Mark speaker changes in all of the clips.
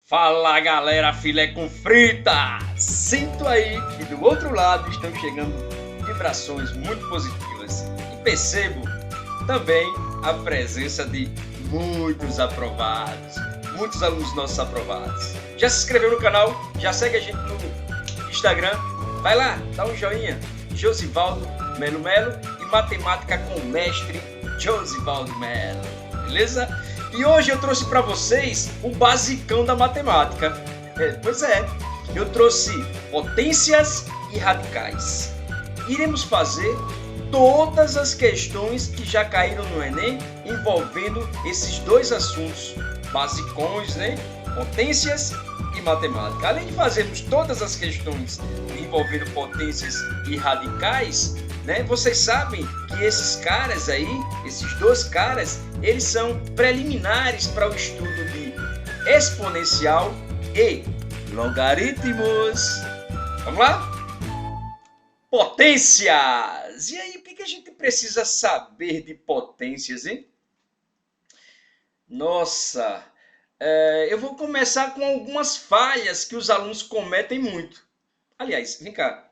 Speaker 1: Fala galera, filé com fritas! Sinto aí que do outro lado estão chegando vibrações muito positivas e percebo também a presença de muitos aprovados, muitos alunos nossos aprovados. Já se inscreveu no canal? Já segue a gente no Instagram? Vai lá, dá um joinha. Josivaldo Melo Melo e Matemática com o Mestre Josivaldo Melo, beleza? E hoje eu trouxe para vocês o basicão da matemática. Pois é, eu trouxe potências e radicais. Iremos fazer todas as questões que já caíram no Enem envolvendo esses dois assuntos basicões, né? Potências e matemática. Além de fazermos todas as questões envolvendo potências e radicais, né? Vocês sabem que esses caras aí, esses dois caras, eles são preliminares para o estudo de exponencial e logaritmos. Vamos lá? Potências! E aí, o que a gente precisa saber de potências, hein? Nossa, eu vou começar com algumas falhas que os alunos cometem muito. Aliás, vem cá,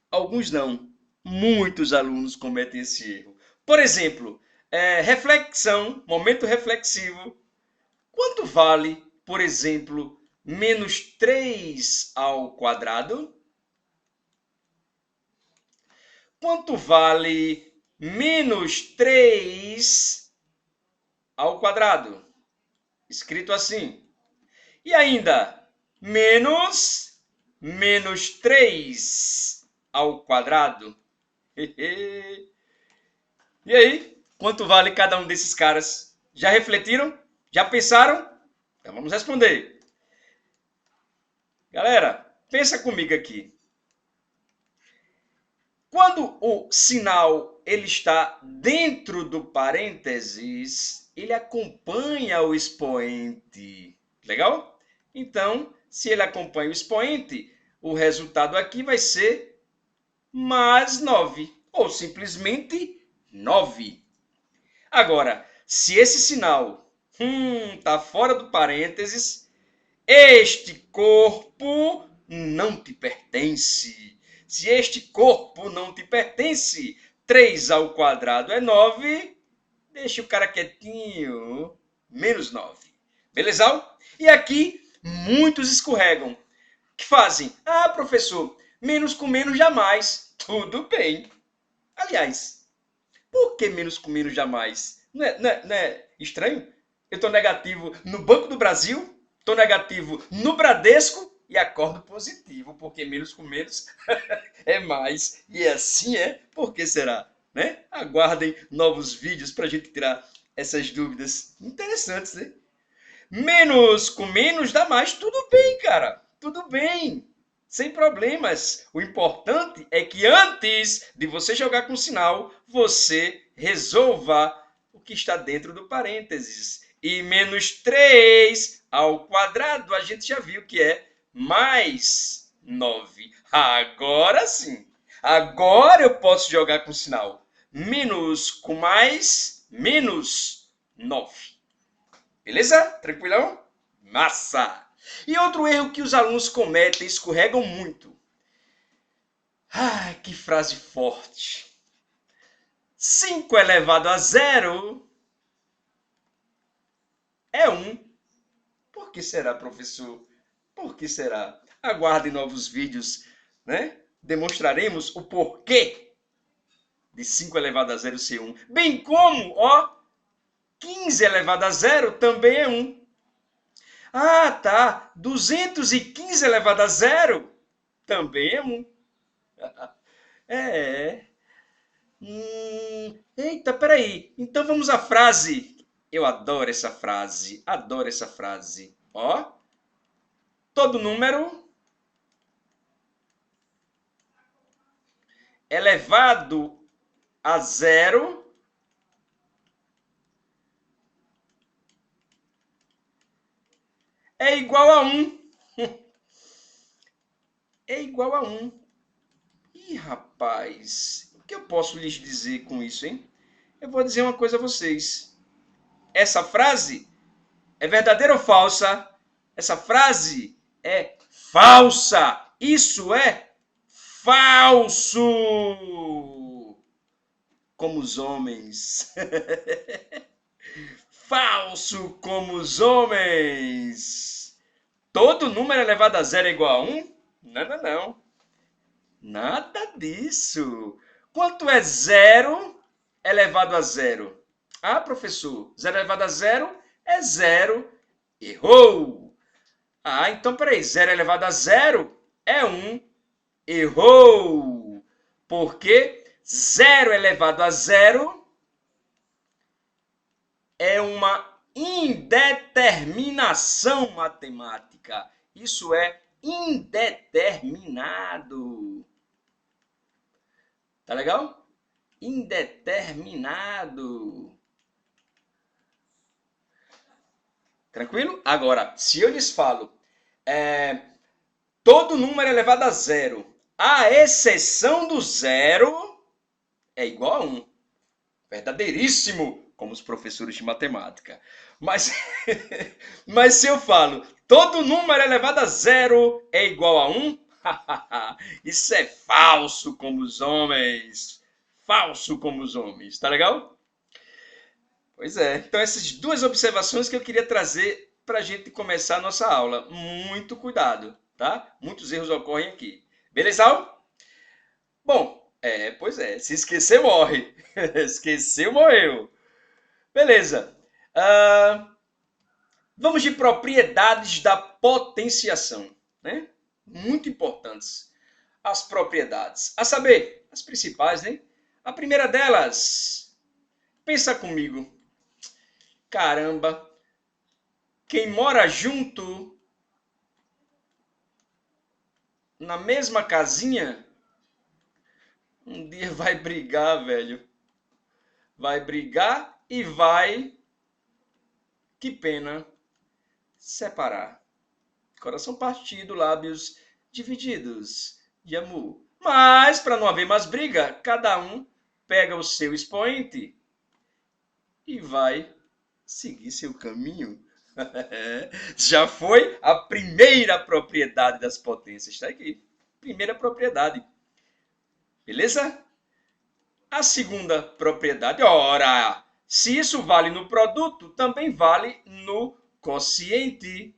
Speaker 1: alguns não, muitos alunos cometem esse erro. Por exemplo, reflexão, momento reflexivo. Quanto vale, por exemplo, menos 3 ao quadrado? Quanto vale menos 3 ao quadrado? Escrito assim. E ainda, menos 3 ao quadrado. E aí, quanto vale cada um desses caras? Já refletiram? Já pensaram? Então vamos responder. Galera, pensa comigo aqui. Quando o sinal ele está dentro do parênteses, ele acompanha o expoente. Legal? Então, se ele acompanha o expoente, o resultado aqui vai ser mais 9, ou simplesmente 9. Agora, se esse sinal está fora do parênteses, este corpo não te pertence. Se este corpo não te pertence, 3 ao quadrado é 9, deixa o cara quietinho, menos 9. Beleza? E aqui, muitos escorregam. Que fazem? Ah, professor, menos com menos jamais. Tudo bem. Aliás, por que menos com menos jamais? Não é estranho? Eu estou negativo no Banco do Brasil, estou negativo no Bradesco e acordo positivo, porque menos com menos é mais. E assim é. Por que será? Né? Aguardem novos vídeos para a gente tirar essas dúvidas interessantes, né? Menos com menos dá mais. Tudo bem, cara. Tudo bem. Sem problemas. O importante é que antes de você jogar com sinal, você resolva o que está dentro do parênteses. E menos 3 ao quadrado, a gente já viu que é mais 9. Agora sim. Agora eu posso jogar com sinal. Menos com mais, menos 9. Beleza? Tranquilão? Massa! E outro erro que os alunos cometem, escorregam muito. Que frase forte. 5 elevado a 0 é 1. Por que será, professor? Por que será? Aguardem novos vídeos, né? Demonstraremos o porquê de 5 elevado a 0 ser 1. Bem como, 15 elevado a 0 também é 1. Ah, tá. 215 elevado a 0 também é 1. É. Eita, peraí. Então vamos à frase. Eu adoro essa frase. Adoro essa frase. Todo número elevado a 0 é igual a 1. É igual a 1. Ih, rapaz, o que eu posso lhes dizer com isso, hein? Eu vou dizer uma coisa a vocês. Essa frase é verdadeira ou falsa? Essa frase é falsa. Isso é falso. Como os homens. Falso como os homens. Todo número elevado a zero é igual a 1? Não, não, não. Nada disso. Quanto é zero elevado a zero? Ah, professor, zero elevado a zero é zero. Errou. Ah, então peraí, zero elevado a zero é 1. Errou. Porque zero elevado a zero é uma indeterminação matemática. Isso é indeterminado. Tá legal? Indeterminado. Tranquilo? Agora, se eu lhes falo todo número elevado a zero, à exceção do zero, é igual a 1. Verdadeiríssimo, como os professores de matemática. Mas, mas se eu falo todo número elevado a zero é igual a 1, isso é falso como os homens. Falso como os homens. Tá legal? Pois é. Então, essas duas observações que eu queria trazer para a gente começar a nossa aula. Muito cuidado, tá? Muitos erros ocorrem aqui. Beleza? Bom, pois é. Se esquecer, morre. Esqueceu, morreu. Beleza. Vamos de propriedades da potenciação, né? Muito importantes as propriedades. A saber, as principais, né? A primeira delas, pensa comigo. Caramba, quem mora junto na mesma casinha, um dia vai brigar, velho. Vai brigar e vai, que pena, separar. Coração partido, lábios divididos de amor. Mas, para não haver mais briga, cada um pega o seu expoente e vai seguir seu caminho. Já foi a primeira propriedade das potências. Está aqui. Primeira propriedade. Beleza? A segunda propriedade, ora, se isso vale no produto, também vale no quociente.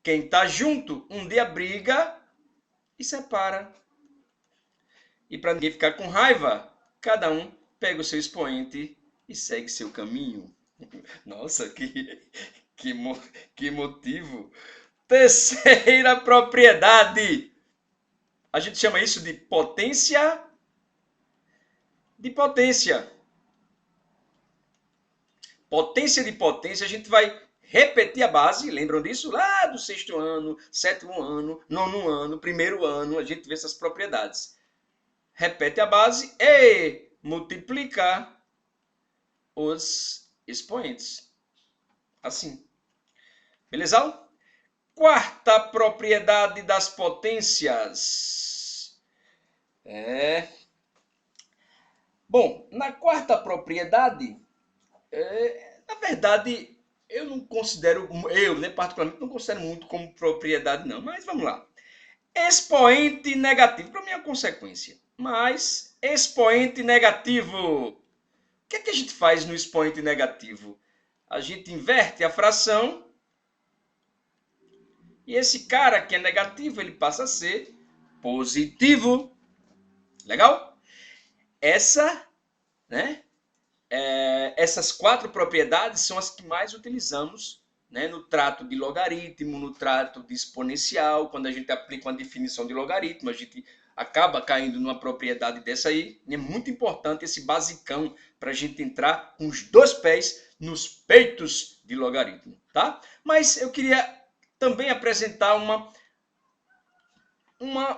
Speaker 1: Quem está junto, um dia briga e separa. E para ninguém ficar com raiva, cada um pega o seu expoente e segue seu caminho. Nossa, que motivo. Terceira propriedade. A gente chama isso de potência de potência. Potência de potência, a gente vai repetir a base, lembram disso? Lá do sexto ano, sétimo ano, nono ano, primeiro ano, a gente vê essas propriedades. Repete a base e multiplica os expoentes. Assim. Beleza? Quarta propriedade das potências. Bom, na quarta propriedade, na verdade, eu não considero, particularmente, não considero muito como propriedade, não. Mas vamos lá. Expoente negativo, para mim é uma consequência. Mas, expoente negativo. O que é que a gente faz no expoente negativo? A gente inverte a fração e esse cara que é negativo, ele passa a ser positivo. Legal? Essas quatro propriedades são as que mais utilizamos, né, no trato de logaritmo, no trato de exponencial. Quando a gente aplica uma definição de logaritmo, a gente acaba caindo numa propriedade dessa aí. É muito importante esse basicão para a gente entrar com os dois pés nos peitos de logaritmo, tá? Mas eu queria também apresentar uma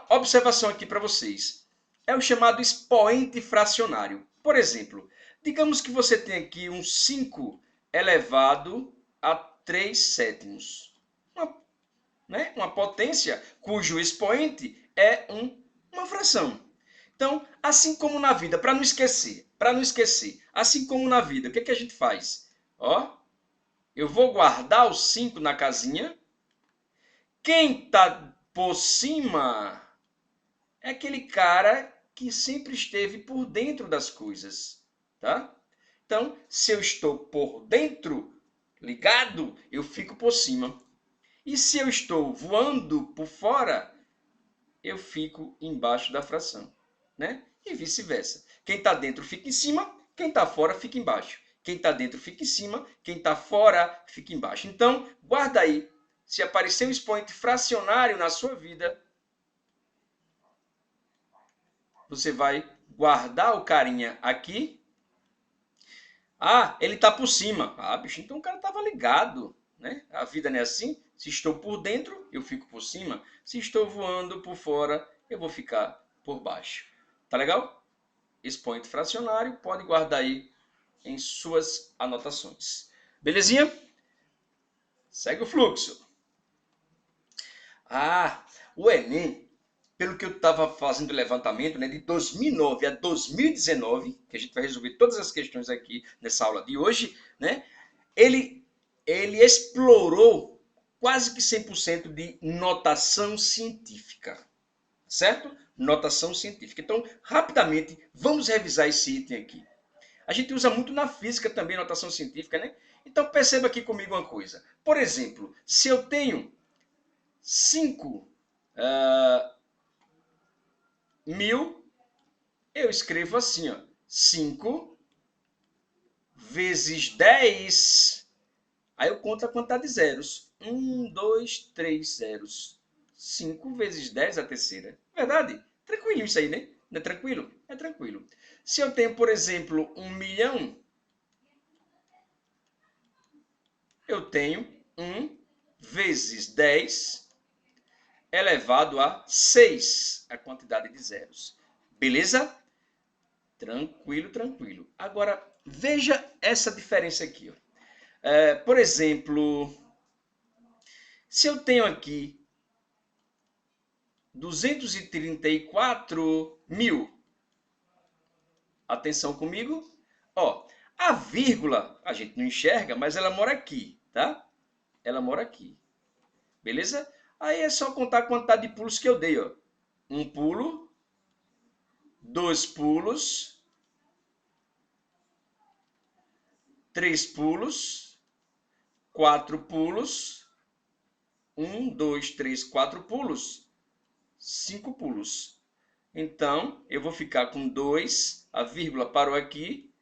Speaker 1: observação aqui para vocês. É o chamado expoente fracionário. Por exemplo, digamos que você tem aqui um 5 elevado a 3 sétimos. Uma potência cujo expoente é uma fração. Então, assim como na vida, para não esquecer, assim como na vida, o que a gente faz? eu vou guardar o 5 na casinha. Quem está por cima é aquele cara que sempre esteve por dentro das coisas, tá? Então, se eu estou por dentro, ligado, eu fico por cima. E se eu estou voando por fora, eu fico embaixo da fração, né? E vice-versa. Quem está dentro fica em cima, quem está fora fica embaixo. Quem está dentro fica em cima, quem está fora fica embaixo. Então, guarda aí. Se aparecer um expoente fracionário na sua vida, você vai guardar o carinha aqui. Ah, ele está por cima. Ah, bicho, então o cara estava ligado, né? A vida não é assim. Se estou por dentro, eu fico por cima. Se estou voando por fora, eu vou ficar por baixo. Tá legal? Expoente fracionário, pode guardar aí em suas anotações. Belezinha? Segue o fluxo. Ah, o Enem, pelo que eu estava fazendo o levantamento, né, de 2009 a 2019, que a gente vai resolver todas as questões aqui nessa aula de hoje, né, ele, ele explorou quase que 100% de notação científica, certo? Notação científica. Então, rapidamente, vamos revisar esse item aqui. A gente usa muito na física também notação científica, né? Então, perceba aqui comigo uma coisa. Por exemplo, se eu tenho 5 mil, eu escrevo assim, ó, 5 vezes 10. Aí eu conto a quantidade de zeros. 1, 2, 3 zeros. 5 vezes 10 a terceira. Verdade? Tranquilo isso aí, né? Não é tranquilo? É tranquilo. Se eu tenho, por exemplo, 1 milhão, eu tenho 1 vezes 10 elevado a 6, a quantidade de zeros. Beleza? Tranquilo, tranquilo. Agora, veja essa diferença aqui. Ó. Por exemplo, se eu tenho aqui 234 mil, atenção comigo, ó, a vírgula a gente não enxerga, mas ela mora aqui, tá? Ela mora aqui, beleza? Aí é só contar a quantidade de pulos que eu dei, ó. 1 pulo, 2 pulos, 3 pulos, 4 pulos, 1, 2, 3, 4 pulos, 5 pulos. Então, eu vou ficar com 2, a vírgula parou aqui,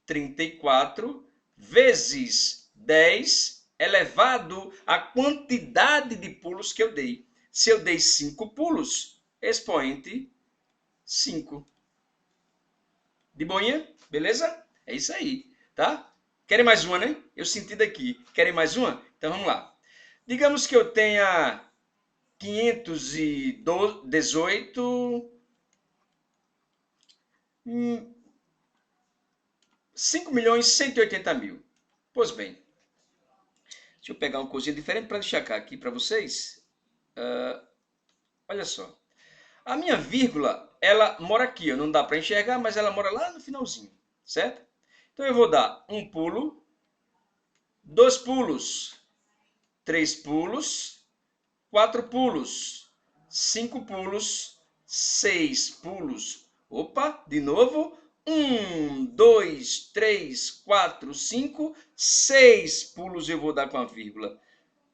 Speaker 1: 34 vezes 10 elevado à quantidade de pulos que eu dei. Se eu dei 5 pulos, expoente 5. De boinha? Beleza? É isso aí, tá? Querem mais uma, né? Eu senti daqui. Querem mais uma? Então vamos lá. Digamos que eu tenha 518 5 milhões e 180 mil. Pois bem, deixa eu pegar uma coisinha diferente para destacar aqui para vocês. Olha só. A minha vírgula, ela mora aqui. Ó, não dá para enxergar, mas ela mora lá no finalzinho. Certo? Então eu vou dar um pulo, 2 pulos, 3 pulos, 4 pulos, 5 pulos, 6 pulos. Opa, de novo. 1, 2, 3, 4, 5, 6 pulos eu vou dar com a vírgula.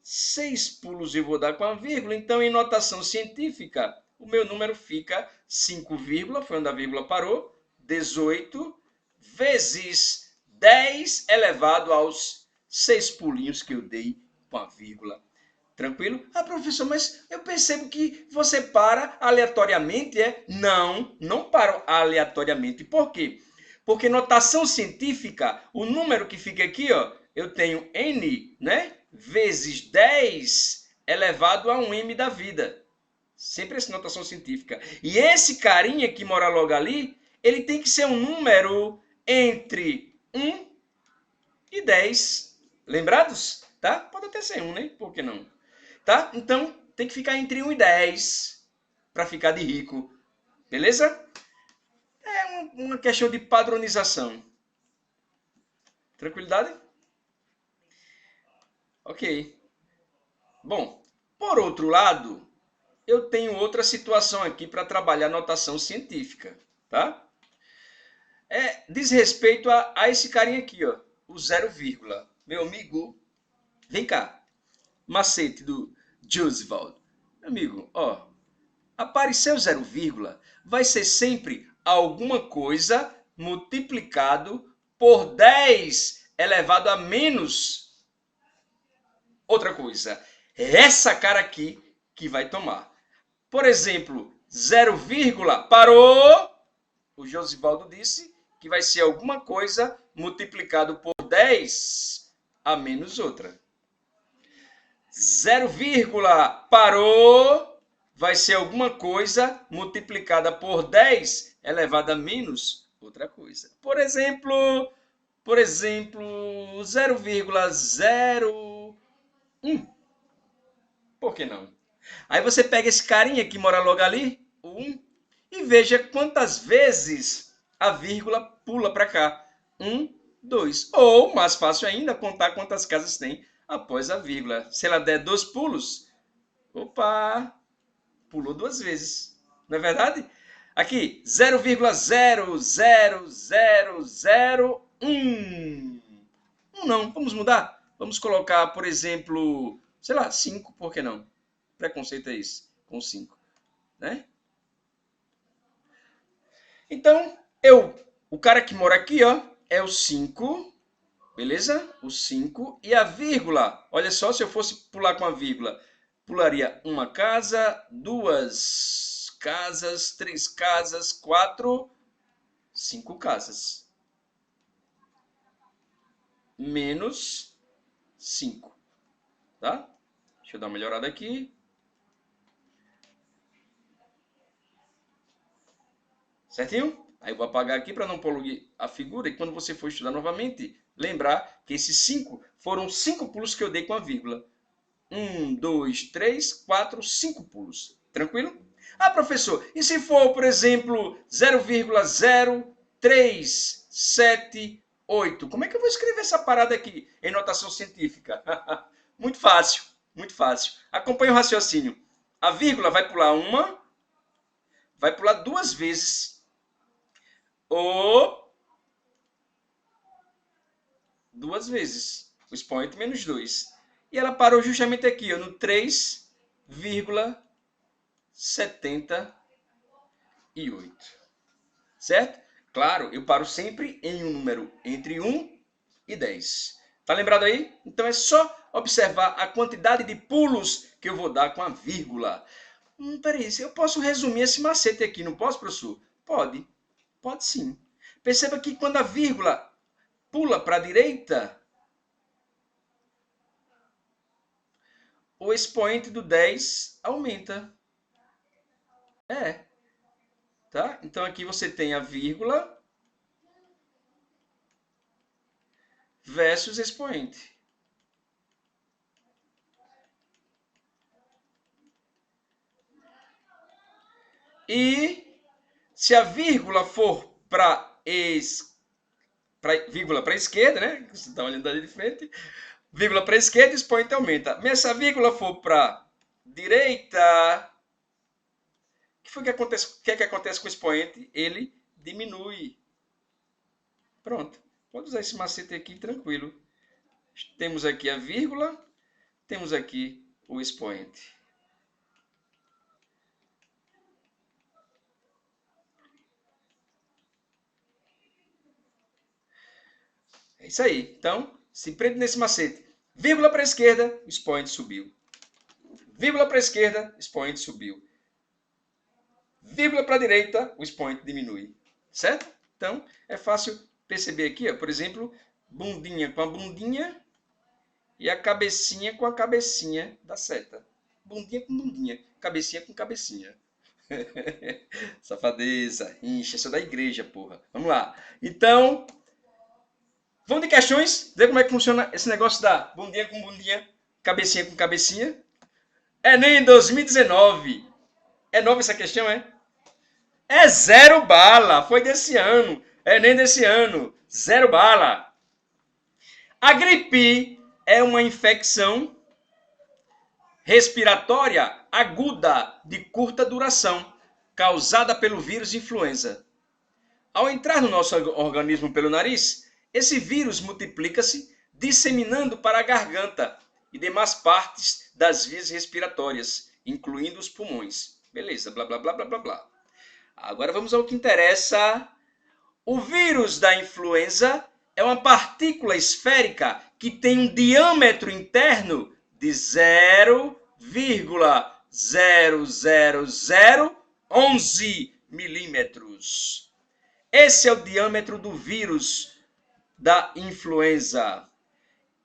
Speaker 1: 6 pulos eu vou dar com a vírgula. Então, em notação científica, o meu número fica 5, foi onde a vírgula parou, 18 vezes 10 elevado aos 6 pulinhos que eu dei com a vírgula. Tranquilo? Ah, professor, mas eu percebo que você para aleatoriamente, é? Não, não paro aleatoriamente. Por quê? Porque notação científica, o número que fica aqui, ó, eu tenho n, né, vezes 10 elevado a 1m da vida. Sempre essa notação científica. E esse carinha que mora logo ali, ele tem que ser um número entre 1 e 10. Lembrados? Tá? Pode até ser 1, né? Por que não? Tá? Então, tem que ficar entre 1 e 10 para ficar de rico. Beleza? É uma questão de padronização. Tranquilidade? Ok. Bom, por outro lado, eu tenho outra situação aqui para trabalhar notação científica, tá? Diz respeito a esse carinha aqui, ó, o zero vírgula. Meu amigo, vem cá. Macete do Jooseveldt. Meu amigo, ó, apareceu zero vírgula, vai ser sempre alguma coisa multiplicado por 10 elevado a menos outra coisa. É essa cara aqui que vai tomar. Por exemplo, zero vírgula parou. O Josivaldo disse que vai ser alguma coisa multiplicado por 10 a menos outra. Zero vírgula parou. Vai ser alguma coisa multiplicada por 10 elevado a menos outra coisa. Por exemplo, 0,01. Por que não? Aí você pega esse carinha que mora logo ali, o 1, e veja quantas vezes a vírgula pula para cá. 1, 2. Ou, mais fácil ainda, contar quantas casas tem após a vírgula. Se ela der 2 pulos, opa, pulou 2 vezes. Não é verdade? Aqui, 0,00001. Não, vamos mudar? Vamos colocar, por exemplo, sei lá, 5, por que não? Preconceito é isso, com 5, né? Então, o cara que mora aqui, ó, é o 5, beleza? O 5 e a vírgula. Olha só, se eu fosse pular com a vírgula, pularia uma casa, 2 casas, 3 casas, 4, 5 casas. Menos 5, tá? Deixa eu dar uma melhorada aqui. Certinho? Aí eu vou apagar aqui para não poluir a figura. E quando você for estudar novamente, lembrar que esses 5 foram 5 pulos que eu dei com a vírgula. 1, 2, 3, 4, 5 pulos. Tranquilo? Ah, professor, e se for, por exemplo, 0,0378? Como é que eu vou escrever essa parada aqui em notação científica? Muito fácil, muito fácil. Acompanhe o raciocínio. A vírgula vai pular 2 vezes. Ou 2 vezes. O expoente menos 2. E ela parou justamente aqui, ó, no 3,78. Certo? Claro, eu paro sempre em um número entre 1 e 10. Tá lembrado aí? Então é só observar a quantidade de pulos que eu vou dar com a vírgula. Peraí, eu posso resumir esse macete aqui, não posso, professor? Pode. Pode sim. Perceba que quando a vírgula pula para a direita, o expoente do 10 aumenta. Tá? Então aqui você tem a vírgula versus expoente. E se a vírgula for para vírgula para a esquerda, né? Você está olhando ali de frente. Vírgula para a esquerda, o expoente aumenta. Mas se a vírgula for para a direita, o que acontece com o expoente? Ele diminui. Pronto. Pode usar esse macete aqui tranquilo. Temos aqui a vírgula, temos aqui o expoente. É isso aí. Então, se prende nesse macete. Vírgula para a esquerda, o expoente subiu. Vírgula para a esquerda, o expoente subiu. Vírgula para a direita, o expoente diminui. Certo? Então, é fácil perceber aqui, ó, por exemplo, bundinha com a bundinha e a cabecinha com a cabecinha da seta. Bundinha com bundinha, cabecinha com cabecinha. Safadeza, incha, isso é da igreja, porra. Vamos lá. Então, vamos de questões, ver como é que funciona esse negócio da bundinha com bundinha, cabecinha com cabecinha. Enem 2019. É nova essa questão, é? É zero bala, foi desse ano. Enem desse ano, zero bala. Agripe é uma infecção respiratória aguda de curta duração, causada pelo vírus influenza. Ao entrar no nosso organismo pelo nariz, esse vírus multiplica-se, disseminando para a garganta e demais partes das vias respiratórias, incluindo os pulmões. Beleza, blá, blá, blá, blá, blá, blá. Agora vamos ao que interessa. O vírus da influenza é uma partícula esférica que tem um diâmetro interno de 0,00011 milímetros. Esse é o diâmetro do vírus da influenza.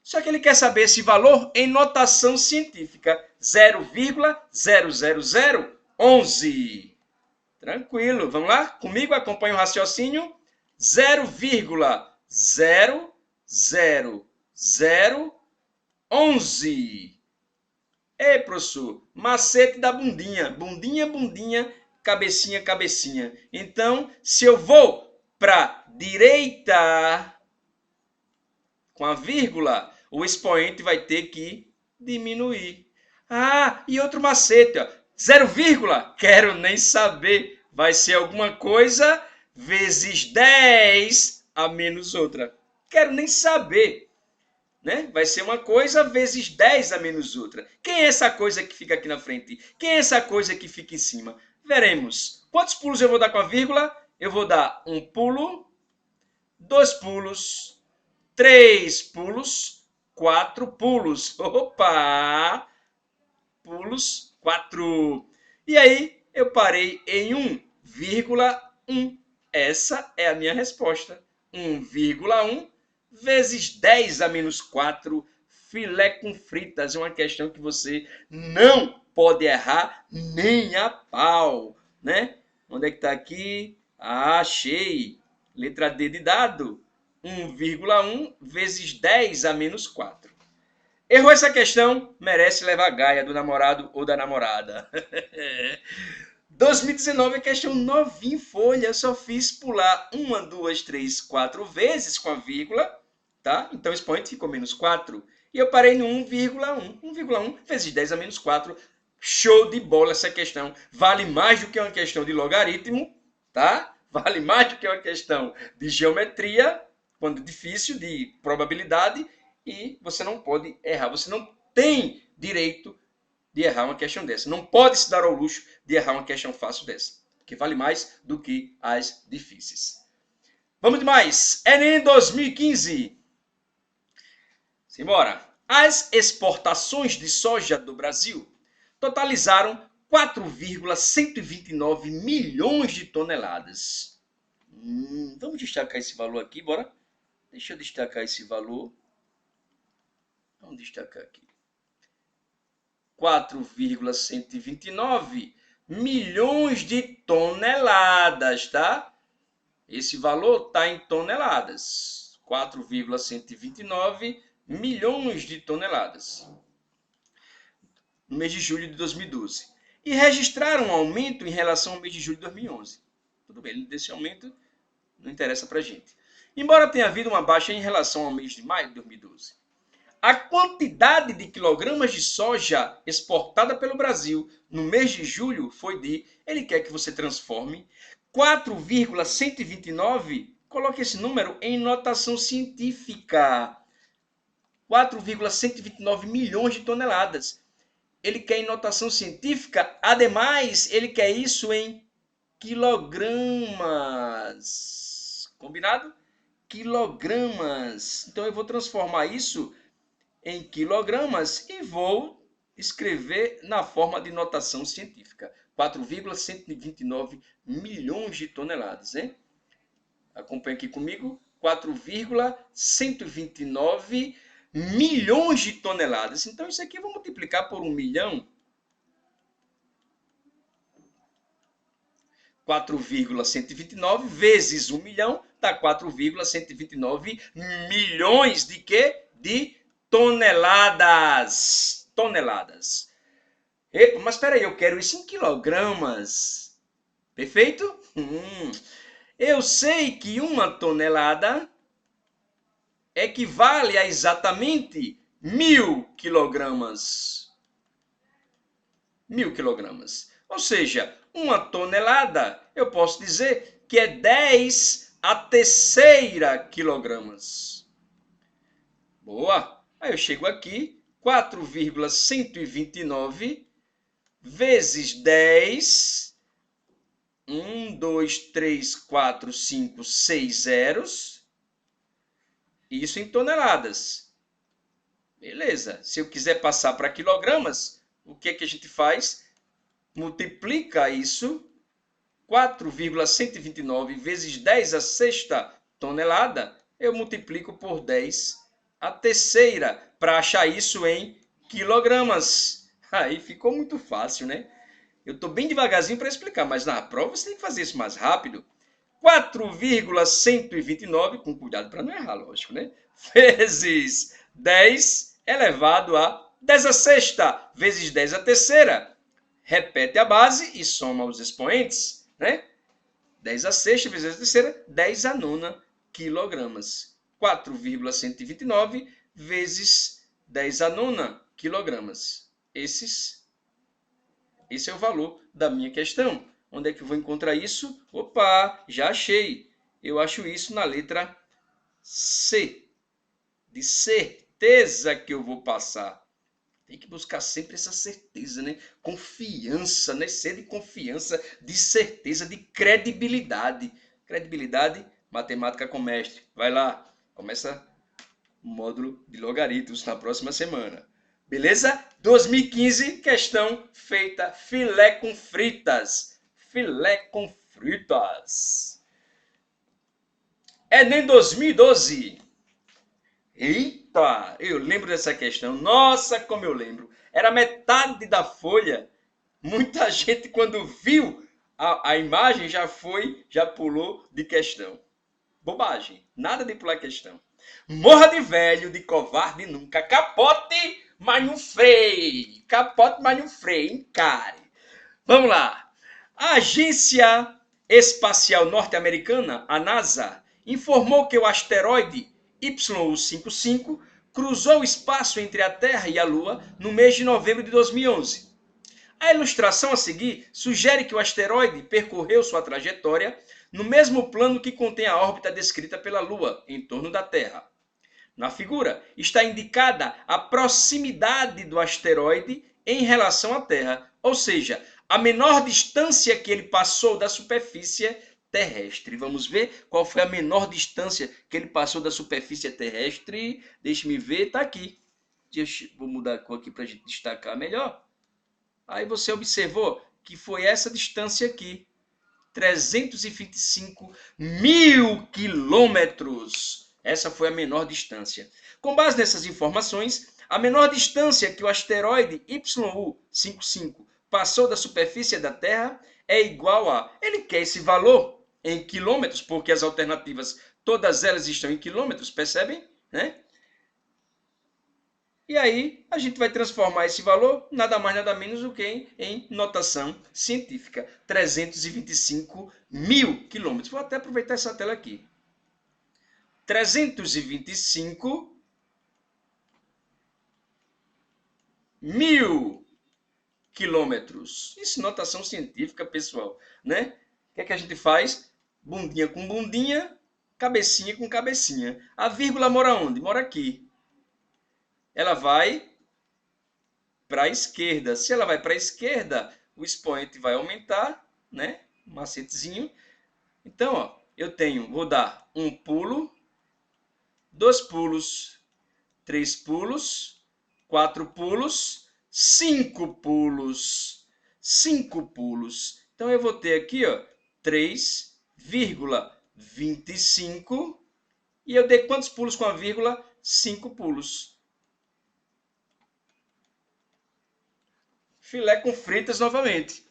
Speaker 1: Só que ele quer saber esse valor em notação científica. 0,00011. Tranquilo, vamos lá? Comigo, acompanha o raciocínio. 0,00011. Ei, professor, macete da bundinha. Bundinha, bundinha, cabecinha, cabecinha. Então, se eu vou para direita com a vírgula, o expoente vai ter que diminuir. Ah, e outro macete, ó. 0, quero nem saber. Vai ser alguma coisa vezes 10 a menos outra. Quero nem saber. Né? Vai ser uma coisa vezes 10 a menos outra. Quem é essa coisa que fica aqui na frente? Quem é essa coisa que fica em cima? Veremos. Quantos pulos eu vou dar com a vírgula? Eu vou dar um pulo, 2 pulos, 3 pulos, 4 pulos. Opa! Pulos, 4. E aí, eu parei em 1,1. Essa é a minha resposta. 1,1 vezes 10 a menos 4, filé com fritas. É uma questão que você não pode errar nem a pau, né? Onde é que está aqui? Ah, achei. Letra D de dado. 1,1 vezes 10 a menos 4. Errou essa questão, merece levar a gaia do namorado ou da namorada. 2019 é questão novinha em folha, eu só fiz pular 1, 2, 3, 4 vezes com a vírgula, tá? Então o expoente ficou menos 4. E eu parei no 1,1. 1,1 vezes 10 a menos 4. Show de bola essa questão. Vale mais do que uma questão de logaritmo, tá? Vale mais do que uma questão de geometria, quando difícil, de probabilidade. E você não pode errar. Você não tem direito de errar uma questão dessa. Não pode se dar ao luxo de errar uma questão fácil dessa, que vale mais do que as difíceis. Vamos de mais. Enem 2015. Simbora. As exportações de soja do Brasil totalizaram 4,129 milhões de toneladas. Vamos destacar esse valor aqui, bora? Deixa eu destacar esse valor. Vamos destacar aqui. 4,129 milhões de toneladas, tá? Esse valor está em toneladas. 4,129 milhões de toneladas. No mês de julho de 2012. E registraram um aumento em relação ao mês de julho de 2011. Tudo bem, desse aumento não interessa para a gente. Embora tenha havido uma baixa em relação ao mês de maio de 2012. A quantidade de quilogramas de soja exportada pelo Brasil no mês de julho foi de, ele quer que você transforme, 4,129, coloque esse número em notação científica. 4,129 milhões de toneladas. Ele quer em notação científica, ademais, ele quer isso em quilogramas. Combinado? Quilogramas. Então eu vou transformar isso em quilogramas e vou escrever na forma de notação científica. 4,129 milhões de toneladas, hein? Acompanhe aqui comigo. 4,129 milhões de toneladas. Então, isso aqui eu vou multiplicar por 1 milhão. 4,129 vezes 1 milhão dá 4,129 milhões de quê? De toneladas. Toneladas. Epa, mas espera aí, eu quero isso em quilogramas. Perfeito? Eu sei que uma tonelada equivale a exatamente 1000 quilogramas. 1000 quilogramas. Ou seja, uma tonelada, eu posso dizer que é 10 a terceira quilogramas. Boa! Aí eu chego aqui, 4,129 vezes 10. 1, 2, 3, 4, 5, 6 zeros. Isso em toneladas. Beleza. Se eu quiser passar para quilogramas, o que é que a gente faz? Multiplica isso, 4,129 vezes 10 a sexta tonelada, eu multiplico por 10 a terceira, para achar isso em quilogramas. Aí ficou muito fácil, né? Eu estou bem devagarzinho para explicar, mas na prova você tem que fazer isso mais rápido. 4,129, com cuidado para não errar, lógico, né? Vezes 10 elevado a 10 a sexta, vezes 10 a terceira. Repete a base e soma os expoentes, né? 10 a sexta vezes 10 a terceira, 10 a nona quilogramas. 4,129 vezes 10 a nona quilogramas. Esse é o valor da minha questão. Onde é que eu vou encontrar isso? Opa, já achei. Eu acho isso na letra C. De certeza que eu vou passar. Tem que buscar sempre essa certeza, né? Confiança, né? Ser de confiança, de certeza, de credibilidade. Credibilidade, matemática com mestre. Vai lá, começa o módulo de logaritmos na próxima semana. Beleza? 2015, questão feita, filé com fritas. Filé com fritas. Enem 2012. Eita, eu lembro dessa questão. Nossa, como eu lembro. Era metade da folha. Muita gente, quando viu a imagem, já pulou de questão. Bobagem. Nada de pular questão. Morra de velho, de covarde nunca. Capote, mas não freie. Capote, mas não freie. Encare. Vamos lá. A Agência Espacial Norte-Americana, a NASA, informou que o asteroide YU-55 cruzou o espaço entre a Terra e a Lua no mês de novembro de 2011. A ilustração a seguir sugere que o asteroide percorreu sua trajetória no mesmo plano que contém a órbita descrita pela Lua em torno da Terra. Na figura está indicada a proximidade do asteroide em relação à Terra, ou seja, a menor distância que ele passou da superfície terrestre. Vamos ver qual foi a menor distância que ele passou da superfície terrestre. Deixe-me ver, está aqui. Vou mudar a cor aqui para a gente destacar melhor. Aí você observou que foi essa distância aqui, 325 mil quilômetros. Essa foi a menor distância. Com base nessas informações, a menor distância que o asteroide YU-55 passou da superfície da Terra é igual a... Ele quer esse valor em quilômetros, porque as alternativas, todas elas estão em quilômetros, percebem? Né? E aí a gente vai transformar esse valor nada mais nada menos do que em notação científica. 325 mil quilômetros. Vou até aproveitar essa tela aqui. 325 mil quilômetros. Isso, notação científica, pessoal. Né? O que é que a gente faz? Bundinha com bundinha, cabecinha com cabecinha. A vírgula mora onde? Mora aqui. Ela vai para a esquerda. Se ela vai para a esquerda, o expoente vai aumentar, né? Um macetezinho. Então, ó, vou dar um pulo, 2 pulos, 3 pulos, 4 pulos, 5 pulos. 5 pulos. Então, eu vou ter aqui, ó, 3,25. E eu dei quantos pulos com a vírgula? 5 pulos. Filé com fritas novamente.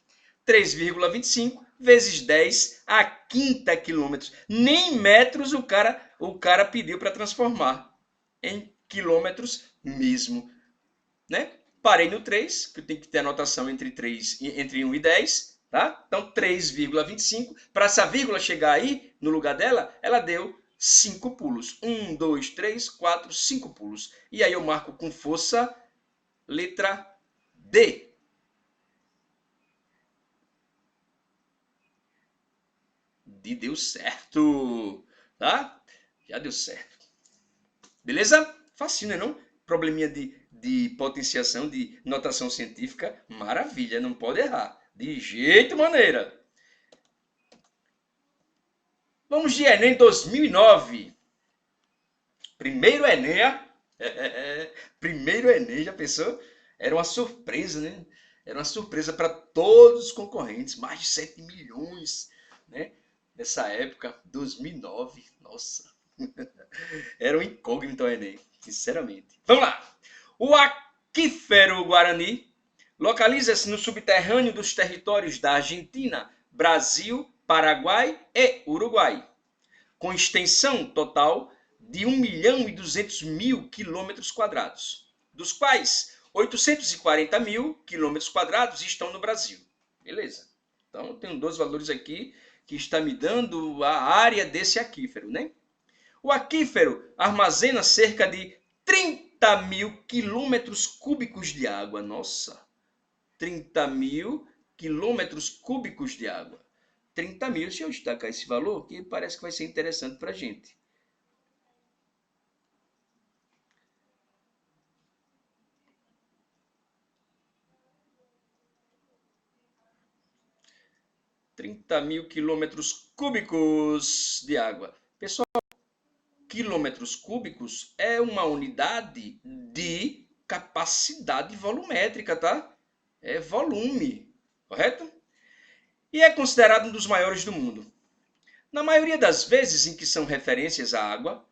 Speaker 1: 3,25 vezes 10 a quinta quilômetros. Nem metros o cara pediu para transformar em quilômetros mesmo. Né? Parei no 3, que eu tenho que ter a notação entre 1 e 10. Tá? Então, 3,25. Para essa vírgula chegar aí, no lugar dela, ela deu 5 pulos. 1, 2, 3, 4, 5 pulos. E aí eu marco com força letra D. D deu certo, tá? Já deu certo. Beleza? Facinho, né não? Probleminha de potenciação, de notação científica. Maravilha, não pode errar. De jeito maneira. Vamos de Enem 2009. Primeiro Enem. Primeiro Enem, já pensou? Era uma surpresa, né? Era uma surpresa para todos os concorrentes. Mais de 7 milhões, né? Nessa época, 2009. Nossa. Era um incógnito o Enem, sinceramente. Vamos lá. O aquífero Guarani localiza-se no subterrâneo dos territórios da Argentina, Brasil, Paraguai e Uruguai, com extensão total de 1.200.000 quilômetros quadrados, dos quais 840.000 quilômetros quadrados estão no Brasil. Beleza. Então, eu tenho dois valores aqui que está me dando a área desse aquífero, né? O aquífero armazena cerca de 30.000 quilômetros cúbicos de água. Nossa, 30.000 quilômetros cúbicos de água. 30.000, deixa eu destacar esse valor, que parece que vai ser interessante para a gente. (30.000 quilômetros cúbicos de água. Pessoal, quilômetros cúbicos é uma unidade de capacidade volumétrica, tá? É volume, correto? E é considerado um dos maiores do mundo. Na maioria das vezes em que são referências à água,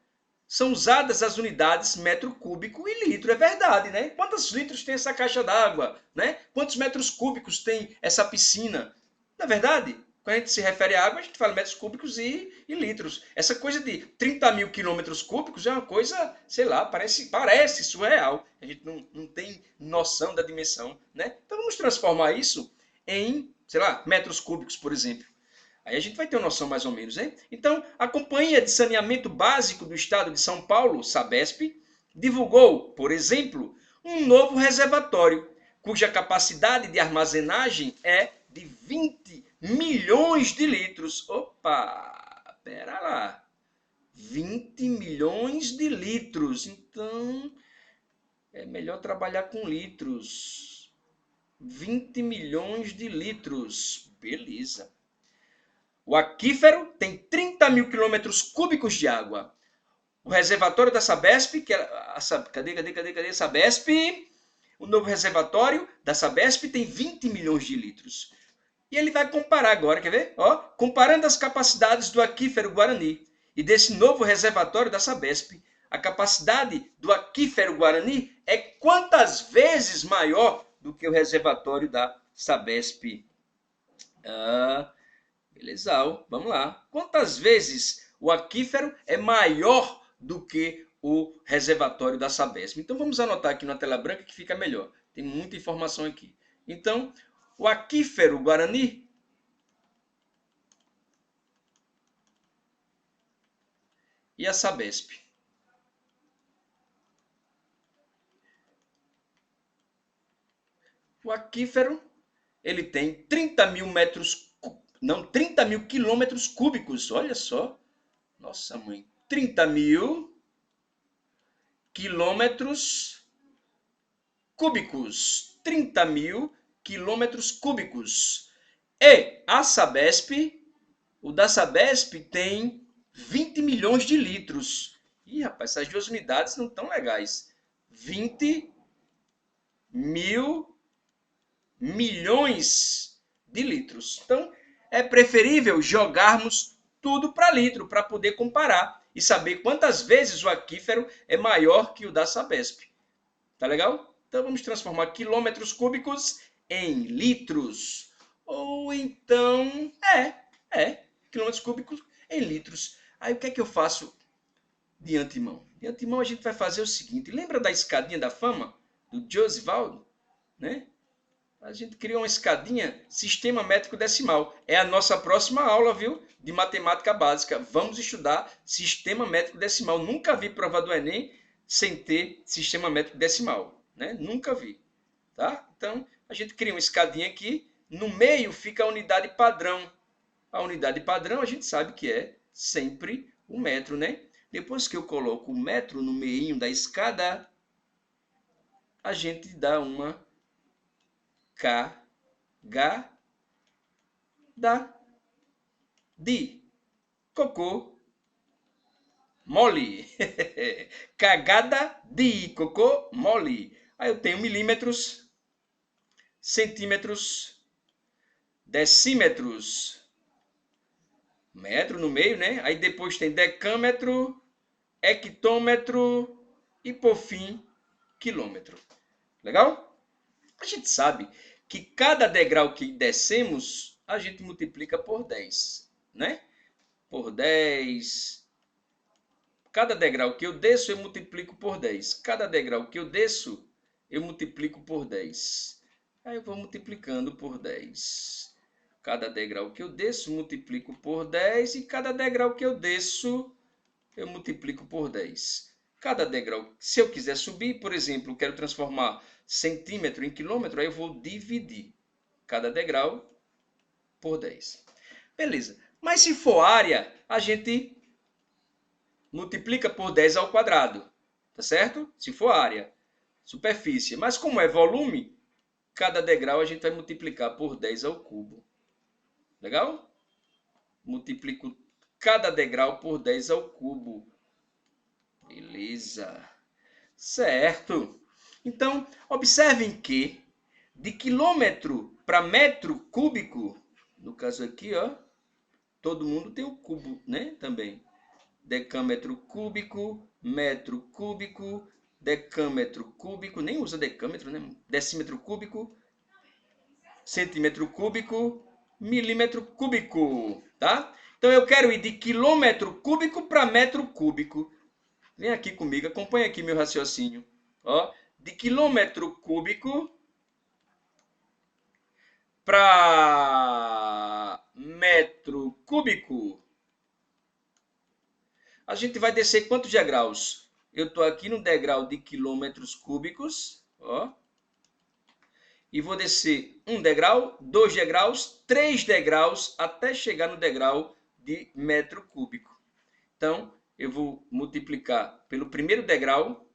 Speaker 1: são usadas as unidades metro cúbico e litro. É verdade, né? Quantos litros tem essa caixa d'água? Né? Quantos metros cúbicos tem essa piscina? Na verdade, quando a gente se refere à água, a gente fala metros cúbicos e litros. Essa coisa de 30.000 quilômetros cúbicos é uma coisa, sei lá, parece surreal. A gente não tem noção da dimensão, né? Então vamos transformar isso em, sei lá, metros cúbicos, por exemplo. Aí a gente vai ter uma noção mais ou menos, né? Então, a Companhia de Saneamento Básico do Estado de São Paulo, Sabesp, divulgou, por exemplo, um novo reservatório, cuja capacidade de armazenagem é de 20 milhões de litros. Opa, pera lá. 20 milhões de litros. Então, é melhor trabalhar com litros. 20 milhões de litros. Beleza. O aquífero tem 30.000 quilômetros cúbicos de água. O reservatório da Sabesp, que é cadê Sabesp? O novo reservatório da Sabesp tem 20 milhões de litros. E ele vai comparar agora, quer ver? Ó, comparando as capacidades do aquífero Guarani e desse novo reservatório da Sabesp, a capacidade do aquífero Guarani é quantas vezes maior do que o reservatório da Sabesp? Beleza, vamos lá. Quantas vezes o aquífero é maior do que o reservatório da Sabesp? Então vamos anotar aqui na tela branca que fica melhor. Tem muita informação aqui. Então, o aquífero Guarani e a Sabesp. O aquífero, ele tem 30.000 metros, não, 30.000 quilômetros cúbicos. Olha só. Nossa, mãe. 30.000 quilômetros cúbicos. 30.000 quilômetros cúbicos. E a Sabesp, o da Sabesp tem 20 milhões de litros. Ih, rapaz, essas duas unidades não estão legais. 20 mil milhões de litros. Então, é preferível jogarmos tudo para litro, para poder comparar e saber quantas vezes o aquífero é maior que o da Sabesp. Tá legal? Então, vamos transformar quilômetros cúbicos em litros. Ou então, quilômetros cúbicos em litros. Aí, o que é que eu faço de antemão? De antemão, a gente vai fazer o seguinte. Lembra da escadinha da fama? Do Josivaldo? Né? A gente criou uma escadinha, sistema métrico decimal. É a nossa próxima aula, viu? De matemática básica. Vamos estudar sistema métrico decimal. Nunca vi prova do Enem sem ter sistema métrico decimal, né? Nunca vi, tá? Então, a gente cria uma escadinha aqui. No meio fica a unidade padrão. A unidade padrão a gente sabe que é sempre o metro, né? Depois que eu coloco o metro no meio da escada, a gente dá uma cagada de cocô mole. Cagada de cocô mole. Aí eu tenho milímetros, centímetros, decímetros, metro no meio, né? Aí depois tem decâmetro, hectômetro e, por fim, quilômetro. Legal? A gente sabe que cada degrau que descemos, a gente multiplica por 10, né? Por 10. Cada degrau que eu desço, eu multiplico por 10. Cada degrau que eu desço, eu multiplico por 10. Aí eu vou multiplicando por 10. Cada degrau que eu desço, multiplico por 10. E cada degrau que eu desço, eu multiplico por 10. Cada degrau, se eu quiser subir, por exemplo, eu quero transformar centímetro em quilômetro, aí eu vou dividir cada degrau por 10. Beleza. Mas se for área, a gente multiplica por 10 ao quadrado, tá certo? Se for área, superfície. Mas como é volume, cada degrau a gente vai multiplicar por 10 ao cubo. Legal? Multiplico cada degrau por 10 ao cubo. Beleza. Certo. Então, observem que de quilômetro para metro cúbico, no caso aqui, ó, todo mundo tem o cubo, né? Também. Decâmetro cúbico, metro cúbico, decâmetro cúbico, nem usa decâmetro, né? Decímetro cúbico, centímetro cúbico, milímetro cúbico, tá? Então eu quero ir de quilômetro cúbico para metro cúbico. Vem aqui comigo, acompanha aqui meu raciocínio. Ó, de quilômetro cúbico para metro cúbico, a gente vai descer quantos degraus? Eu estou aqui no degrau de quilômetros cúbicos, ó, e vou descer um degrau, 2 degraus, 3 degraus, até chegar no degrau de metro cúbico. Então, eu vou multiplicar pelo primeiro degrau,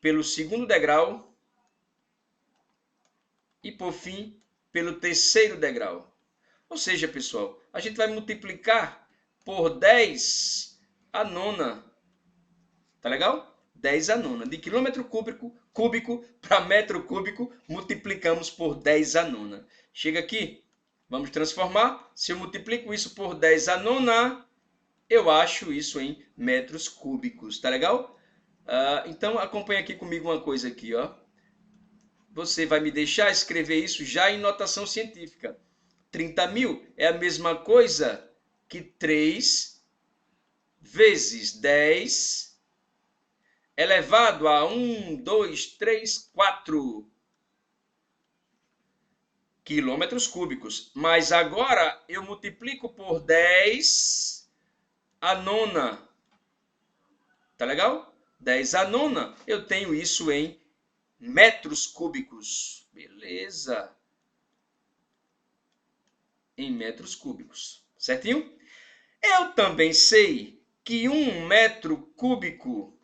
Speaker 1: pelo segundo degrau e, por fim, pelo terceiro degrau. Ou seja, pessoal, a gente vai multiplicar por 10 a nona. Tá legal? 10 a nona. De quilômetro cúbico para metro cúbico, multiplicamos por 10 a nona. Chega aqui, vamos transformar. Se eu multiplico isso por 10 a nona, eu acho isso em metros cúbicos. Tá legal? Então, acompanha aqui comigo uma coisa aqui, ó. Você vai me deixar escrever isso já em notação científica. 30.000 é a mesma coisa que 3 vezes 10 elevado a 1, 2, 3, 4 quilômetros cúbicos. Mas agora eu multiplico por 10 a nona. Tá legal? 10 a nona, eu tenho isso em metros cúbicos. Beleza. Em metros cúbicos. Certinho? Eu também sei que 1 metro cúbico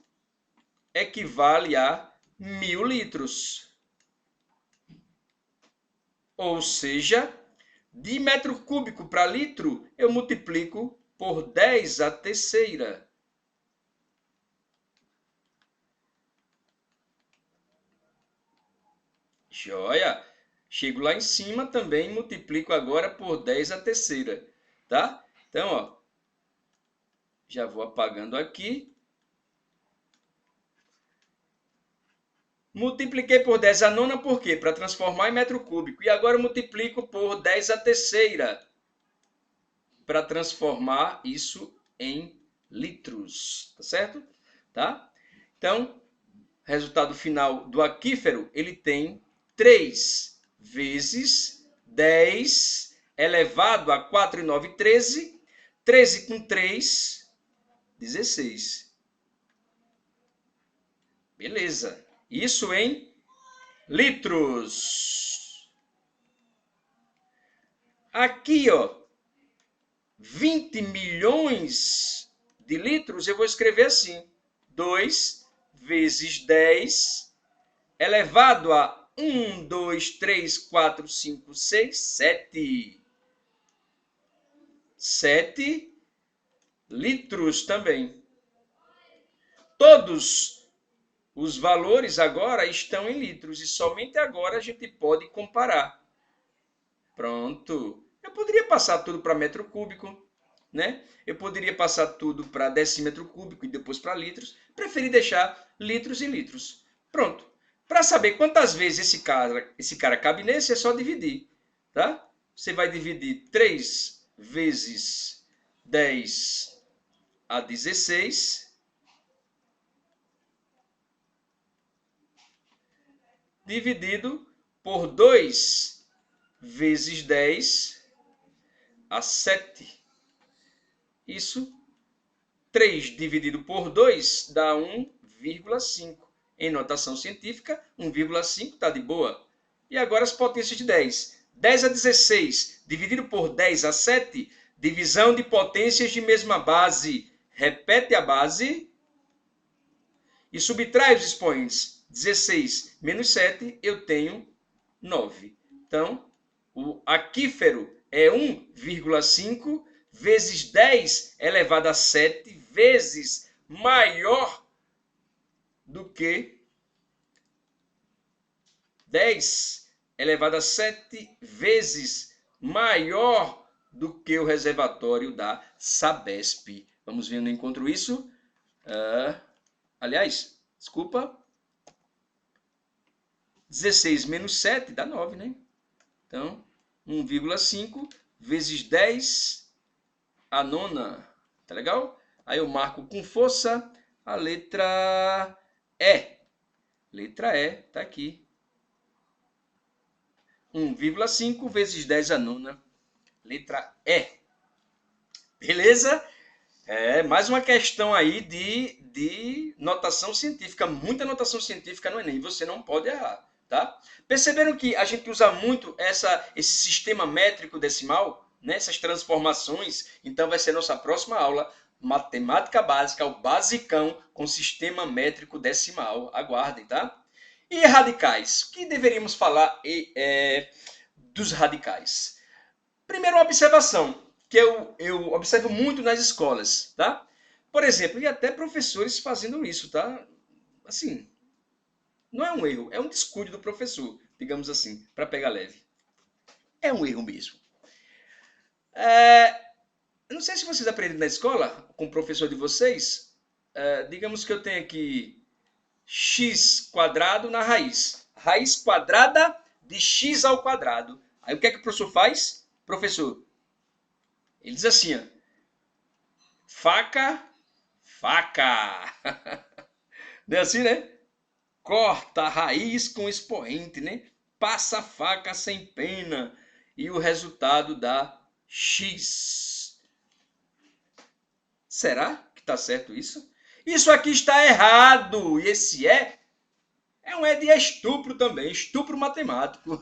Speaker 1: equivale a 1.000 litros. Ou seja, de metro cúbico para litro, eu multiplico por 10 a terceira. Joia! Chego lá em cima também, multiplico agora por 10 a terceira, tá? Então, ó, já vou apagando aqui. Multipliquei por 10 a nona, por quê? Para transformar em metro cúbico. E agora eu multiplico por 10 a terceira, para transformar isso em litros, tá certo? Tá? Então, resultado final do aquífero, ele tem 3 vezes 10 elevado a 4 e 9, 13. 13 com 3, 16. Beleza. Isso em litros. Aqui, ó, 20 milhões de litros, eu vou escrever assim. 2 vezes 10 elevado a 1, 2, 3, 4, 5, 6, 7. 7 litros também. Todos os valores agora estão em litros e somente agora a gente pode comparar. Pronto. Eu poderia passar tudo para metro cúbico, né? Eu poderia passar tudo para decímetro cúbico e depois para litros. Preferi deixar litros e litros. Pronto. Para saber quantas vezes esse cara cabe nesse, é só dividir, tá? Você vai dividir 3 vezes 10 a 16. Dividido por 2 vezes 10 a 7. Isso, 3 dividido por 2 dá 1,5. Em notação científica, 1,5 está de boa. E agora as potências de 10. 10 a 16 dividido por 10 a 7, divisão de potências de mesma base. Repete a base e subtrai os expoentes. 16 menos 7, eu tenho 9. Então, o aquífero é 1,5 vezes 10 elevado a 7 vezes maior do que 10 elevado a 7 vezes maior do que o reservatório da Sabesp. Vamos ver onde eu encontro isso. Aliás, desculpa. 16 menos 7 dá 9, né? Então, 1,5 vezes 10 a nona. Tá legal? Aí eu marco com força a letra E. Letra E, tá aqui. 1,5 vezes 10 a nona. Letra E. Beleza? Mais uma questão aí de notação científica. Muita notação científica no Enem. Você não pode errar. Tá? Perceberam que a gente usa muito esse sistema métrico decimal? Né? Essas transformações. Então vai ser nossa próxima aula. Matemática básica, o basicão com sistema métrico decimal. Aguardem, tá? E radicais? O que deveríamos falar dos radicais? Primeiro, uma observação que eu observo muito nas escolas, tá? Por exemplo, e até professores fazendo isso, tá? Assim, não é um erro, é um descuido do professor, digamos assim, para pegar leve. É um erro mesmo. Eu não sei se vocês aprenderam na escola, com o professor de vocês, digamos que eu tenho aqui x quadrado na raiz. Raiz quadrada de x ao quadrado. Aí o que é que o professor faz? Professor, ele diz assim, ó, faca, faca. Não é assim, né? Corta a raiz com expoente, né? Passa a faca sem pena. E o resultado dá x. Será que está certo isso? Isso aqui está errado. E esse é um E de estupro também, estupro matemático.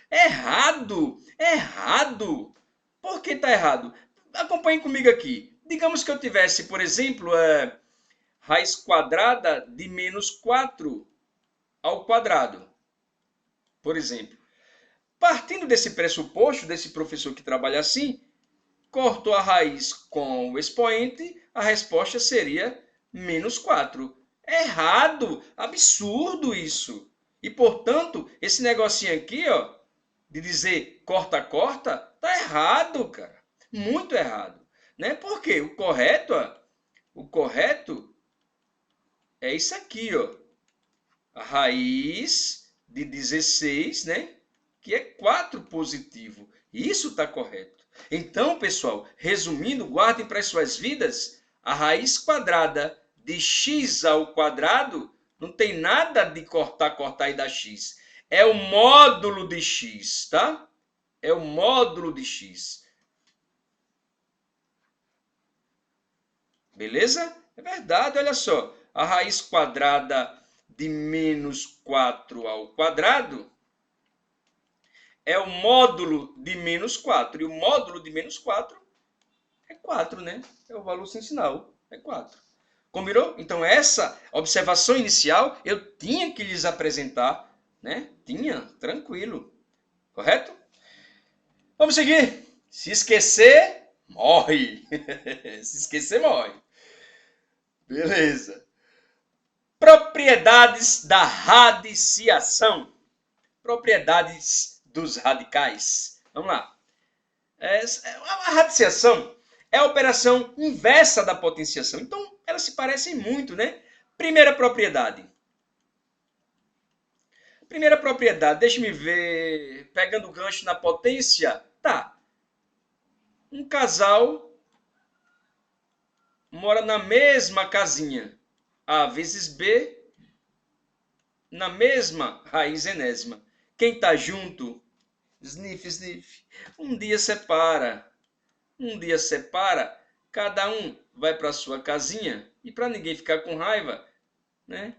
Speaker 1: Errado, errado. Por que está errado? Acompanhe comigo aqui. Digamos que eu tivesse, por exemplo, raiz quadrada de menos 4 ao quadrado. Por exemplo. Partindo desse pressuposto, desse professor que trabalha assim, cortou a raiz com o expoente, a resposta seria menos 4. Errado, absurdo isso. E, portanto, esse negocinho aqui, ó, de dizer corta, corta, tá errado, cara. Muito errado. Né? Por quê? O correto é isso aqui, ó. A raiz de 16, né? Que é 4 positivo. Isso está correto. Então, pessoal, resumindo, guardem para as suas vidas, a raiz quadrada de x ao quadrado não tem nada de cortar, cortar e dar x. É o módulo de x, tá? É o módulo de x. Beleza? É verdade, olha só. A raiz quadrada de menos 4 ao quadrado é o módulo de menos 4. E o módulo de menos 4 é 4, né? É o valor sem sinal. É 4. Combinou? Então, essa observação inicial eu tinha que lhes apresentar, né? Tinha, tranquilo. Correto? Vamos seguir. Se esquecer, morre. Se esquecer, morre. Beleza. Propriedades da radiciação. Propriedades dos radicais. Vamos lá. A radiciação é a operação inversa da potenciação. Então, elas se parecem muito, né? Primeira propriedade. Primeira propriedade, deixa-me ver. Pegando o gancho na potência. Tá. Um casal mora na mesma casinha. A vezes B na mesma raiz enésima. Quem está junto, sniff, sniff. Um dia separa. Um dia separa. Cada um vai para sua casinha. E para ninguém ficar com raiva, né?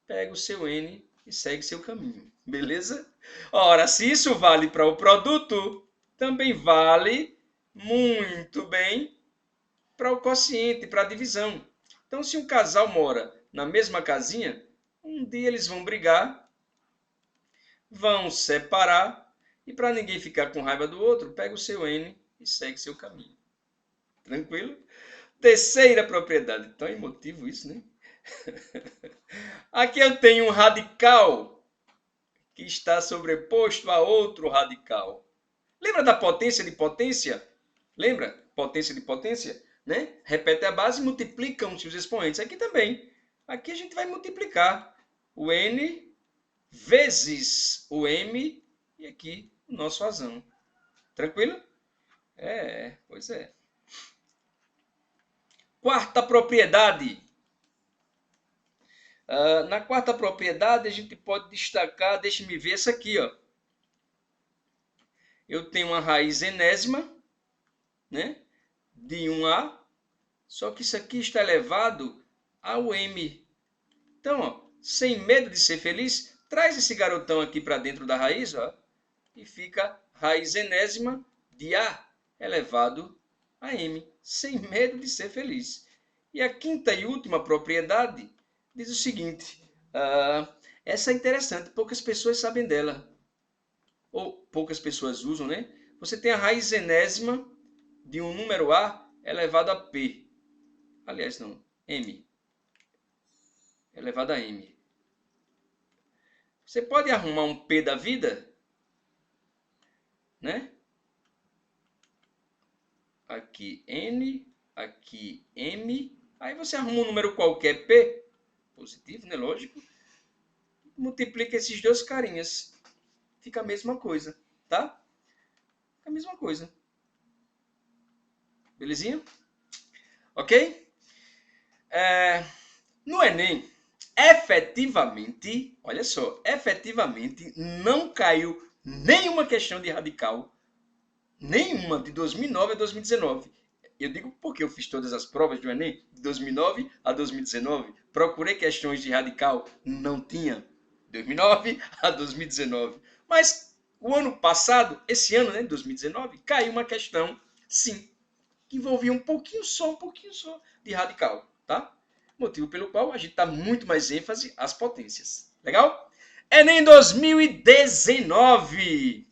Speaker 1: Pega o seu N e segue seu caminho. Beleza? Ora, se isso vale para o produto, também vale muito bem para o quociente, para a divisão. Então, se um casal mora na mesma casinha, um dia eles vão brigar, vão separar, e para ninguém ficar com raiva do outro, pega o seu N e segue seu caminho. Tranquilo? Terceira propriedade. Tão emotivo isso, né? Aqui eu tenho um radical que está sobreposto a outro radical. Lembra da potência de potência? Lembra? Potência de potência? Né? Repete a base e multiplicam-se os expoentes. Aqui também. Aqui a gente vai multiplicar o N vezes o M e aqui o nosso razão. Tranquilo? Pois é. Quarta propriedade. Na quarta propriedade a gente pode destacar, deixa-me ver essa aqui, ó. Eu tenho uma raiz enésima, né, de 1A, só que isso aqui está elevado ao M. Então, ó, sem medo de ser feliz, traz esse garotão aqui para dentro da raiz, ó, e fica raiz enésima de A elevado a M, sem medo de ser feliz. E a quinta e última propriedade diz o seguinte, essa é interessante, poucas pessoas sabem dela, ou poucas pessoas usam, né? Você tem a raiz enésima de um número A elevado a P. Aliás, não, M elevado a M. Você pode arrumar um P da vida, né? Aqui N, aqui M. Aí você arruma um número qualquer P, positivo, né? Lógico. Multiplica esses dois carinhas. Fica a mesma coisa, tá? Fica a mesma coisa. Belezinha? Ok? No Enem, efetivamente, olha só, efetivamente não caiu nenhuma questão de radical, nenhuma de 2009 a 2019. Eu digo porque eu fiz todas as provas do Enem, de 2009 a 2019. Procurei questões de radical, não tinha. 2009 a 2019. Mas o ano passado, esse ano, né, 2019, caiu uma questão, sim, que envolvia um pouquinho só de radical, tá? Motivo pelo qual a gente dá muito mais ênfase às potências. Legal? Enem 2019.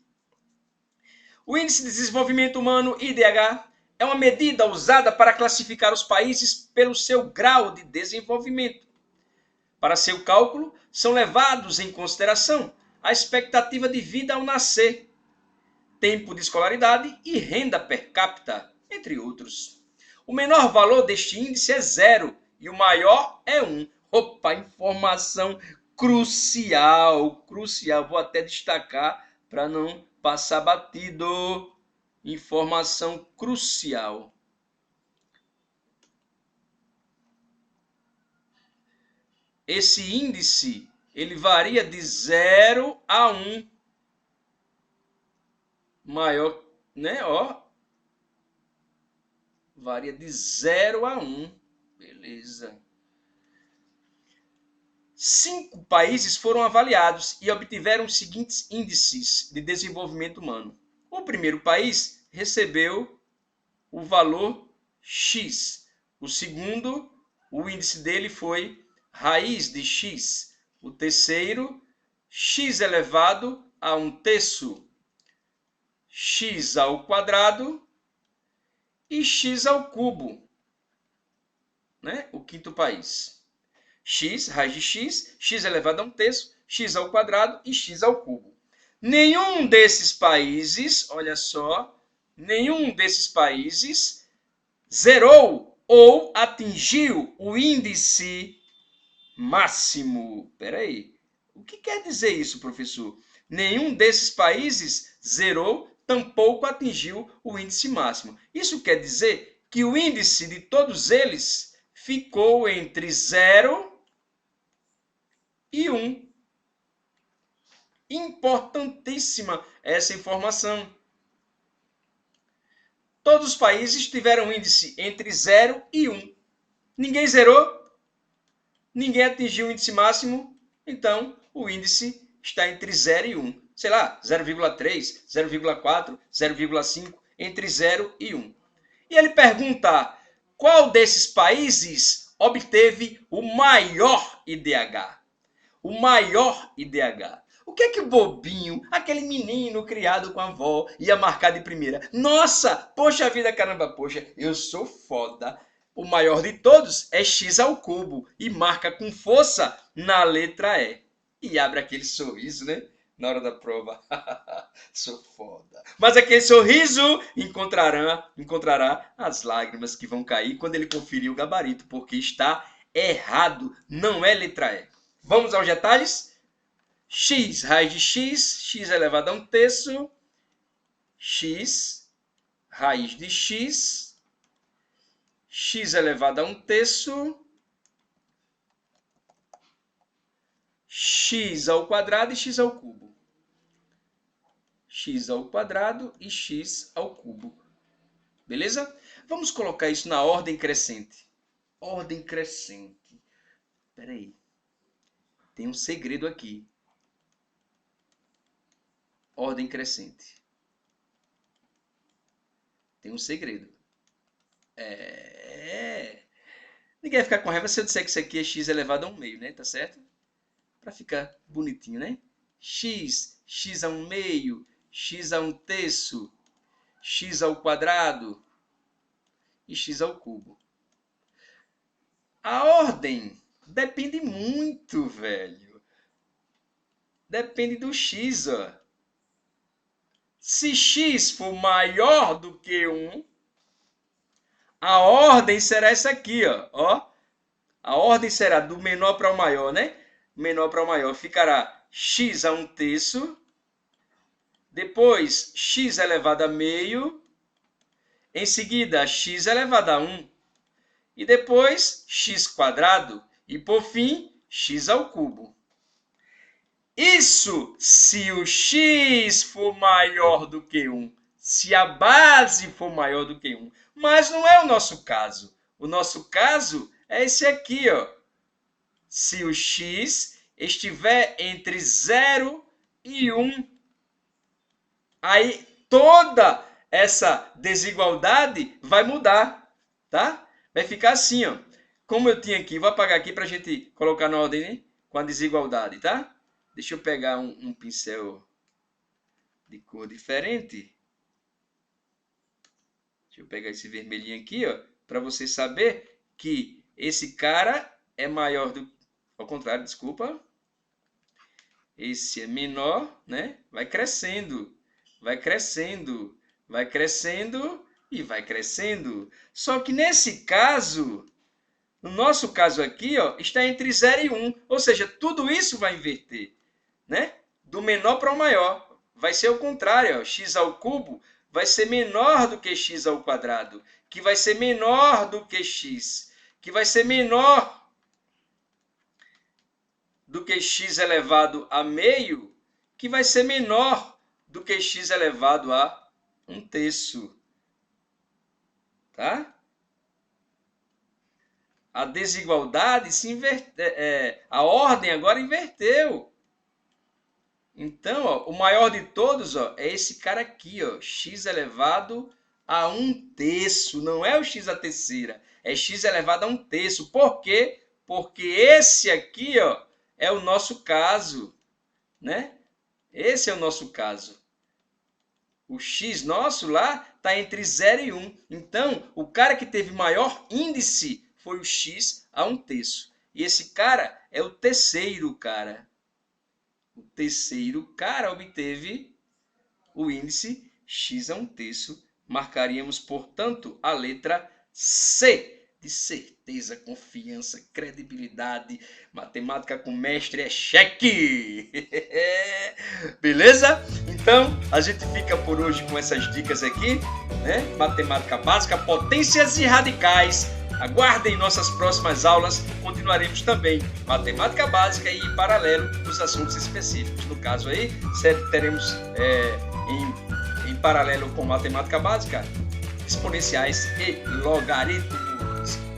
Speaker 1: O Índice de Desenvolvimento Humano, IDH, é uma medida usada para classificar os países pelo seu grau de desenvolvimento. Para seu cálculo, são levados em consideração a expectativa de vida ao nascer, tempo de escolaridade e renda per capita, entre outros. O menor valor deste índice é 0 e o maior é 1. Opa, informação crucial, crucial. Vou até destacar para não passar batido. Informação crucial. Esse índice Ele varia de 0 a 1. Maior, né? Ó, varia de 0 a 1. Beleza. 5 países foram avaliados e obtiveram os seguintes índices de desenvolvimento humano. O primeiro país recebeu o valor X. O segundo, o índice dele foi raiz de X. O terceiro, X elevado a 1/3, X ao quadrado e X ao cubo, né? O quinto país. X, raiz de X, X elevado a 1/3, X ao quadrado e X ao cubo. Nenhum desses países, olha só, nenhum desses países zerou ou atingiu o índice máximo. Espera aí. O que quer dizer isso, professor? Nenhum desses países zerou, tampouco atingiu o índice máximo. Isso quer dizer que o índice de todos eles ficou entre 0 e 1. Importantíssima essa informação. Todos os países tiveram índice entre 0 e 1. Ninguém zerou, ninguém atingiu o índice máximo, então o índice está entre 0 e 1. Sei lá, 0,3, 0,4, 0,5, entre 0 e 1. E ele pergunta, qual desses países obteve o maior IDH? O maior IDH. O que é que o bobinho, aquele menino criado com a avó, ia marcar de primeira? Nossa, poxa vida, caramba, poxa, eu sou foda. O maior de todos é x ao cubo e marca com força na letra E. E abre aquele sorriso, né? Na hora da prova. Sou foda. Mas aquele sorriso encontrará as lágrimas que vão cair quando ele conferir o gabarito, porque está errado. Não é letra E. Vamos aos detalhes? X, raiz de x, x elevado a 1/3, x, raiz de x, x elevado a 1/3, x ao quadrado e x ao cubo. X ao quadrado e x ao cubo. Beleza? Vamos colocar isso na ordem crescente. Ordem crescente. Espera aí. Tem um segredo aqui. Ordem crescente. Tem um segredo. Ninguém vai ficar com raiva se eu disser que isso aqui é x elevado a 1/2, né? Tá certo? Para ficar bonitinho, né? X, x a 1/2, x a 1/3, x ao quadrado e x ao cubo. A ordem depende muito, velho. Depende do x, ó. Se x for maior do que 1, a ordem será essa aqui, ó. A ordem será do menor para o maior, né? Menor para o maior ficará x a 1/3, depois x elevado a meio, em seguida x elevado a 1, e depois x quadrado, e por fim x ao cubo. Isso se o x for maior do que 1, se a base for maior do que 1. Mas não é o nosso caso. O nosso caso é esse aqui, ó. Se o x estiver entre 0 e 1, aí toda essa desigualdade vai mudar, tá? Vai ficar assim, ó. Como eu tinha aqui, vou apagar aqui para a gente colocar na ordem, né? Com a desigualdade, tá? Deixa eu pegar um pincel de cor diferente. Deixa eu pegar esse vermelhinho aqui, ó, para você saber que esse cara é maior do... Ao contrário, desculpa. Esse é menor, né? Vai crescendo, vai crescendo, vai crescendo e vai crescendo. Só que nesse caso, no nosso caso aqui, ó, está entre 0 e 1. Ou seja, tudo isso vai inverter, né? Do menor para o maior. Vai ser o contrário, ó. X ao cubo vai ser menor do que x ao quadrado, que vai ser menor do que x, que vai ser menor do que x elevado a meio, que vai ser menor do que x elevado a 1/3. Tá? A desigualdade se a ordem agora inverteu. Então, ó, o maior de todos, ó, é esse cara aqui, ó, x elevado a 1/3. Não é o x à terceira, é x elevado a 1/3. Por quê? Porque esse aqui, ó, é o nosso caso, né? Esse é o nosso caso. O x nosso lá está entre 0 e 1. Então, o cara que teve maior índice foi o x a 1/3. E esse cara é o terceiro cara. O terceiro cara obteve o índice x a 1/3. Marcaríamos, portanto, a letra C. De certeza, confiança, credibilidade. Matemática com mestre é cheque! Beleza? Então, a gente fica por hoje com essas dicas aqui, né? Matemática básica, potências e radicais. Aguardem nossas próximas aulas. Continuaremos também matemática básica e em paralelo os assuntos específicos. No caso aí, teremos em paralelo com matemática básica, exponenciais e logaritmos.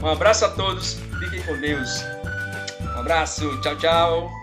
Speaker 1: Um abraço a todos, fiquem com Deus. Um abraço, tchau, tchau.